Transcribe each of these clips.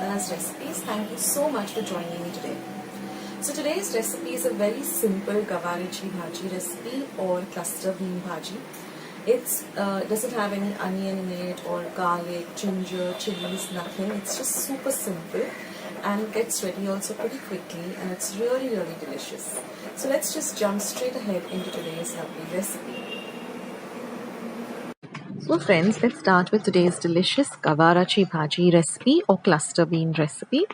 Akshatata's recipes. Thank you so much for joining me today. So today's recipe is a very simple Gavarachi bhaji recipe or cluster bean bhaji. It doesn't have any onion in it or garlic, ginger, chillies, nothing. It's just super simple and gets ready also pretty quickly, and it's really delicious. So let's just jump straight ahead into today's lovely recipe. So friends, let's start with today's delicious Gavarachi bhaji recipe or cluster bean recipe.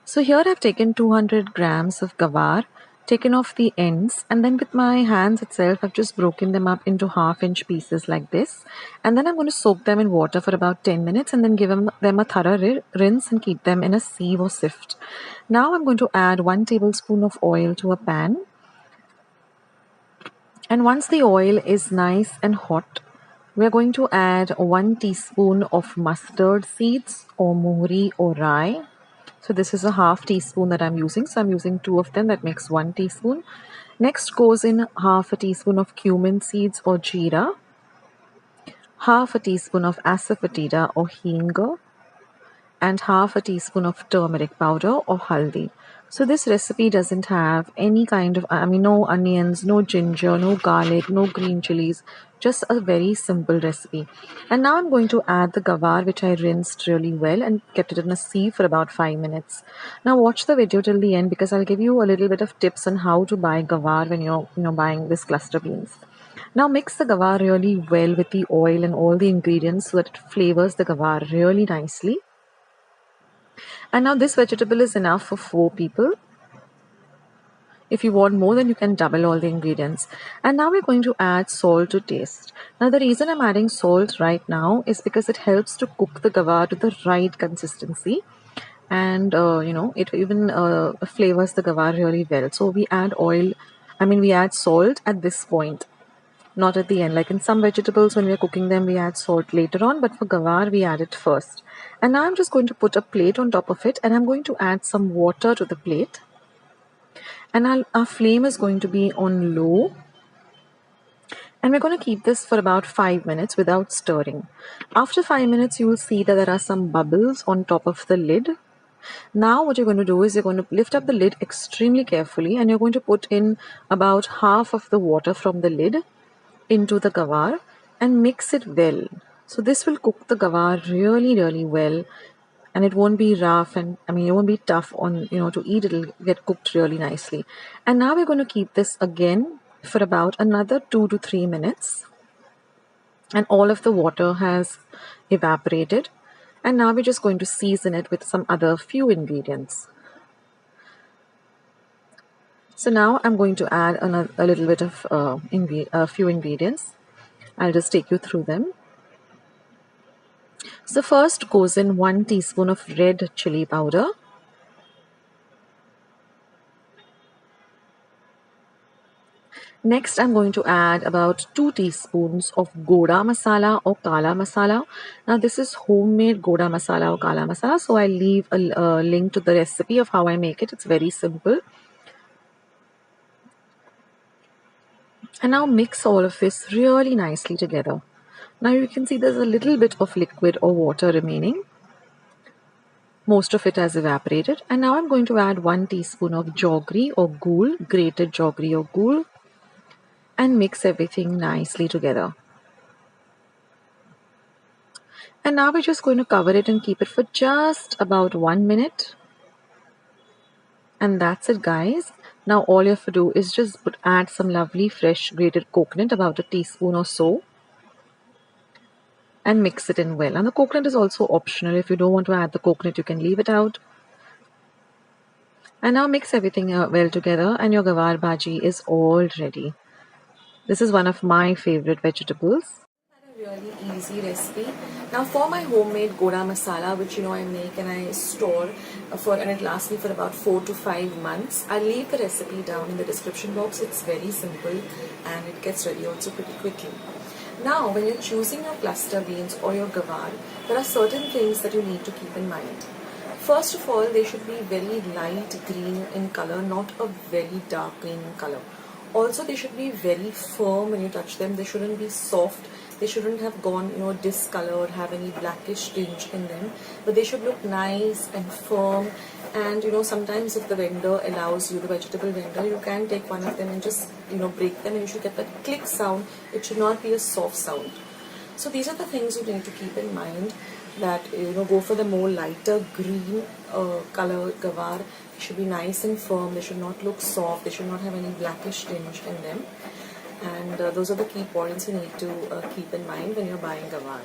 So here I've taken 200 grams of gavar, taken off the ends, and then with my hands itself I've just broken them up into half-inch pieces like this. And then I'm going to soak them in water for about 10 minutes and then give them a thorough rinse and keep them in a sieve or sift. Now I'm going to add 1 tablespoon of oil to a pan. And once the oil is nice and hot, we're going to add 1 teaspoon of mustard seeds or mohri or rye. So this is a half teaspoon that I'm using. So I'm using 2 of them. That makes 1 teaspoon. Next goes in half a teaspoon of cumin seeds or jeera, half a teaspoon of asaefoetida or hing, and half a teaspoon of turmeric powder or haldi. So this recipe doesn't have any kind of, no onions, no ginger, no garlic, no green chilies, just a very simple recipe. And now I'm going to add the gavar, which I rinsed really well and kept it in a sieve for about 5 minutes. Now watch the video till the end because I'll give you a little bit of tips on how to buy gavar when you're buying this cluster beans. Now mix the gavar really well with the oil and all the ingredients so that it flavors the gavar really nicely. And now this vegetable is enough for 4 people. If you want more, then you can double all the ingredients. And now we're going to add salt to taste. Now the reason I'm adding salt right now is because it helps to cook the gavar to the right consistency. And it even flavors the gavar really well. So we add we add salt at this point, not at the end. Like in some vegetables, when we're cooking them, we add salt later on, but for gavar, we add it first. And now I'm just going to put a plate on top of it, and I'm going to add some water to the plate. And our flame is going to be on low. And we're going to keep this for about 5 minutes without stirring. After 5 minutes, you will see that there are some bubbles on top of the lid. Now what you're going to do is you're going to lift up the lid extremely carefully, and you're going to put in about half of the water from the lid into the gavar and mix it well. So this will cook the gavar really well, and it won't be rough, and it won't be tough on to eat. It'll get cooked really nicely. And now we're going to keep this again for about another 2 to 3 minutes, and all of the water has evaporated. And now we're just going to season it with some other few ingredients. So now I'm going to add a little bit of a few ingredients. I'll just take you through them. So first goes in 1 teaspoon of red chili powder. Next, I'm going to add about 2 teaspoons of goda masala or kala masala. Now this is homemade goda masala or kala masala. So I'll leave a link to the recipe of how I make it. It's very simple. And now mix all of this really nicely together. Now you can see there's a little bit of liquid or water remaining. Most of it has evaporated. And now I'm going to add 1 teaspoon of jaggery or ghul, grated jaggery or ghul, and mix everything nicely together. And now we're just going to cover it and keep it for just about 1 minute. And that's it, guys. Now all you have to do is just add some lovely fresh grated coconut, about a teaspoon or so, and mix it in well. And the coconut is also optional. If you don't want to add the coconut, you can leave it out. And now mix everything well together, and your gavar bhaji is all ready. This is one of my favorite vegetables. A really easy recipe. Now for my homemade goda masala, which I make and I store and it lasts me for about 4 to 5 months. I'll leave the recipe down in the description box. It's very simple and it gets ready also pretty quickly. Now when you're choosing your cluster beans or your gavar, there are certain things that you need to keep in mind. First of all, they should be very light green in color, not a very dark green in color. Also, they should be very firm when you touch them. They shouldn't be soft. They shouldn't have gone, discolored, have any blackish tinge in them, but they should look nice and firm. And sometimes if the vendor allows you, the vegetable vendor, you can take one of them and just break them, and you should get that click sound. It should not be a soft sound. So these are the things you need to keep in mind, that go for the more lighter green color gavar. They should be nice and firm. They should not look soft. They should not have any blackish tinge in them. And those are the key points you need to keep in mind when you're buying gavar.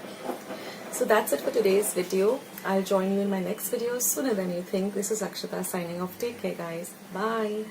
So that's it for today's video. I'll join you in my next video sooner than you think. This is Akshata signing off. Take care, guys. Bye.